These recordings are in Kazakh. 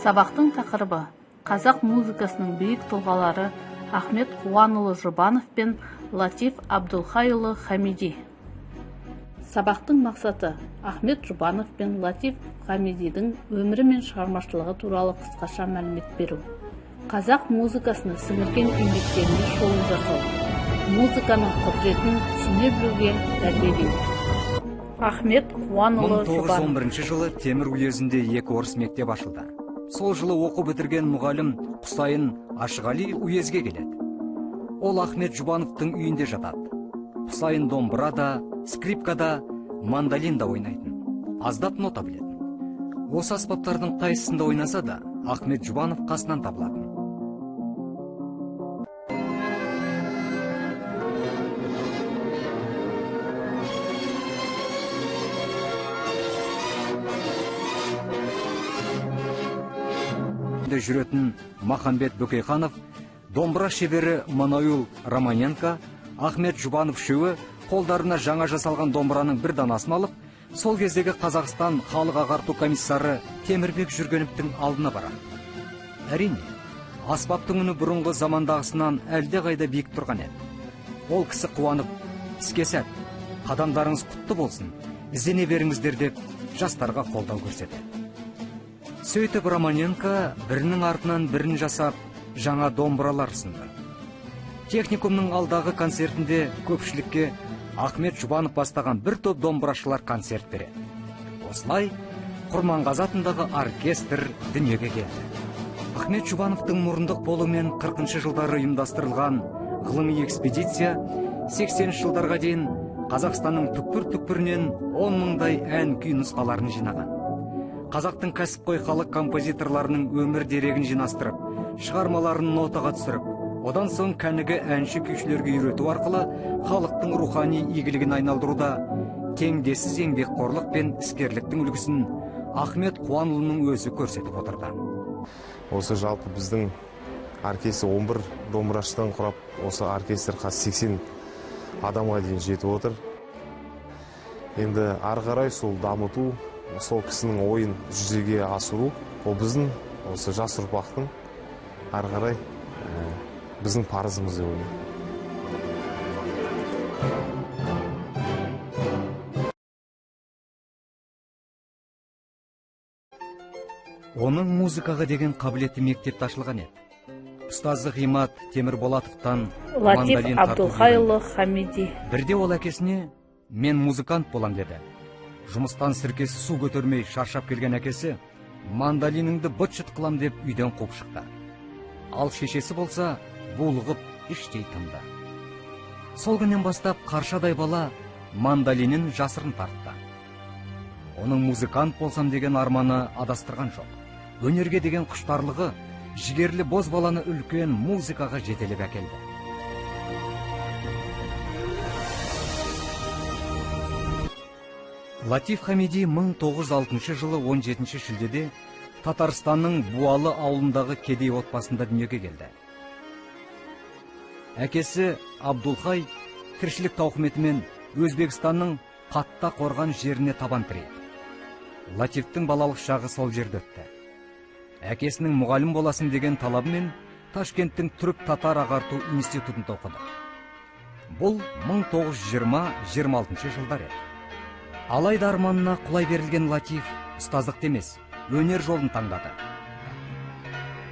Сабақтың тақырыбы қазақ музыкасының биік тұлғалары Ахмет Қуанұлы Жұбанов пен Латиф Абдулхайұлы Хамиди. Сабақтың мақсаты Ахмет Жұбанов пен Латиф Хамидидің өмірі мен шығармашылығы туралы қысқаша мәлімет беру. Қазақ музыкасына сіңірген еңбектеріне шолу жасау. Музыканың құдіретін түсіне білуге тәрбиелеу. Ахмет Қуанұлы Жұбанов. 1911 жылы Темір уезінде 2 орыс мектеп ашылды. Сол жылы оқу бітірген мұғалім Құсайын Ашғали уезге келеді. Ол Ахмет Жұбановтың үйінде жатады. Құсайын домбырада, скрипкада, мандолинда ойнайтын. Аздап нота білетін. Осы аспаптардың қайсысында ойнаса да, Ахмет Жұбанов қасынан табылатын. Жүретін Махамбет Бөкейханов, домбыра шебері Манаюл Романенко, Ахмет Жұбанов үшеуі қолдарына жаңа жасалған домбыраның бір данасын алып, сол кездегі Қазақстан халық ағарту комиссары Темірбек Жүргеновтің алдына барады. Әрине, аспаптың үні бұрынғы замандағысынан әлде қайда биік тұрған еді. Ол кісі қуанып, іске сәт, қадамдарыңыз құтты болсын, іздене беріңіздер деп жастарға қолдау көрсетеді. Сөйтіп Романенко бірінің артынан бірін жасап, жаңа домбыралар ұсынды. Техникумның алдағы концертінде көпшілікке Ахмет Жұбанов бастаған бір топ домбырашылар концерт береді. Осылай, Құрманғазы атындағы оркестр дүниеге келді. Ахмет Жұбановтың мұрындық болуымен 40 жылдары ұйымдастырылған ғылыми экспедиция 80 жылдарға дейін Қазақстанның түкпір-түкпірінен 10 мыңдай ән күй нұсқаларын жинаған. Қазақтың кәсіпқой халық композиторларының өмір дерегін жинастырып, шығармаларын нотаға түсіріп, одан соң кәнігі әнші күйшілерге үйрету арқылы халықтың рухани игілігін айналдыруда теңдессіз еңбекқорлық пен іскерліктің үлгісін Ахмет Қуанұлының өзі көрсетіп отырды. Осы жалпы біздің оркестр 11 домбырашыдан құрап, осы оркестр 80 адамға дейін жетіп отыр. Енді ары қарай сол дамыту, сол кісінің ойын жүзеге асыру, ол біздің осы жас ұрпақтың ары қарай біздің парызымыз деп ойлаймын. Оның музыкаға деген қабілеті мектепте ашылған еді. Ұстазы Ғимат Темірболатовтан Латиф Абдулхайұлы Хамиди. Бірде ол әкесіне «Мен музыкант болам» деді. Жұмыстан сіркесі су көтермей шаршап келген әкесі мандолиніңді быт-шыт қылам деп үйден қуып шықты. Ал шешесі болса булығып іштей тынды. Сол күннен бастап қаршадай бала мандолинін жасырын тартты. Оның музыкант болсам деген арманы адастырған жоқ. Өнерге деген құштарлығы жігерлі боз баланы үлкен музыкаға жетелеп әкелді. Латиф Хамиди 1906 жылы 17 шілдеде Татарстанның Буалы ауылындағы кедей отбасында дүниеге келді. Әкесі Абдулхай тіршілік тауқыметімен Өзбекстанның Қатта қорған жеріне табан тіреді. Латифтің балалық шағы сол жерде өтті. Әкесінің мұғалім боласын деген талабымен Ташкенттің түрік татар ағарту институтында оқыды. Бұл 1920-26 жылдар еді. Алайда арманына құлай берілген Латиф ұстаздық емес, өнер жолын таңдады.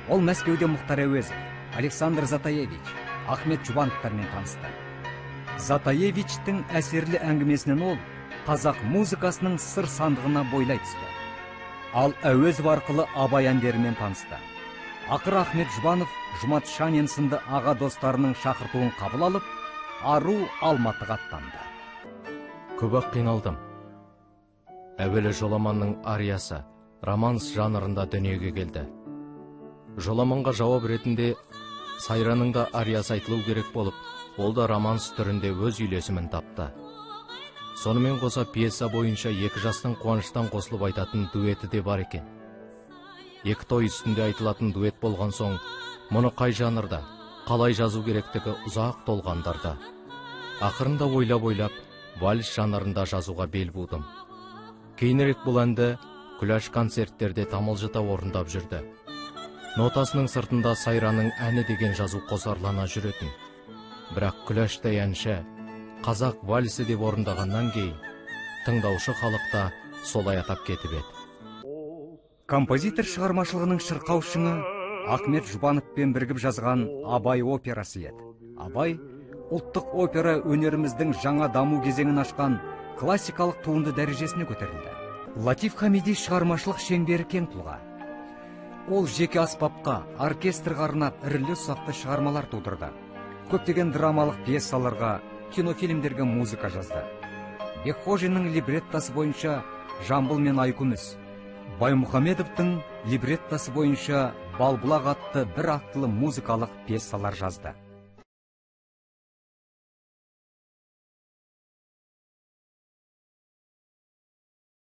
Ол Мәскеуде Мұхтар Әуезов, Александр Затаевич, Ахмет Жұбановтармен танысты. Затаевичтің әсерлі әңгімесінен ол қазақ музыкасының сыр сандығына бойлай түсті. Ал Әуезов арқылы Абай әндерімен танысты. Ақыры Ахмет Жұбанов Жұмат Шанин сынды аға достарының шақыртуын қабыл алып, Ару Алматыға аттанды. Көп-ақ қиналдым. Әуелі Жоламанның ариясы, романс жанрында дүниеге келді. Жоламанға жауап ретінде Сайраның да ариясы айтылу керек болып, ол да романс түрінде өз үйлесімін тапты. Сонымен қоса пьеса бойынша екі жастың қуаныштан қосылып айтатын дуэті де бар екен. Екі той үстінде айтылатын дуэт болған соң, мұны қай жанрда, қалай жазу керектігі ұзақ толғандарда. Ақырында ойлап-ойлап, вальс жанрында жазуға бел будым. Кейінірек бұл әнді күләш концерттерде тамылжыта орындап жүрді. нотасының сыртында сайраның әні деген жазу қосарлана жүретін. Бірақ күләштай әнші қазақ вальсі деп орындағаннан кейін тыңдаушы халықта солай атап кетіп еді. Композитор шығармашылығының шырқау шыңы Ахмет Жұбановпен бірігіп жазған Абай операсы еді. Абай ұлттық опера өнеріміздің жаңа даму кезеңін ашқан классикалық туынды дәрежесіне көтерілді. Латиф Хамиди шығармашылық шеңбері кең тұлға. Ол жеке аспапқа, оркестрға арнап ірілі ұсақты шығармалар тудырды. Көптеген драмалық пьесаларға, кинофильмдерге музыка жазды. Бекхожиннің либреттасы бойынша Жамбыл мен Айкүміс, Баймұхамедовтың либреттасы бойынша Балбұлақ атты бір ақтылы музыкалық пьесалар жазды.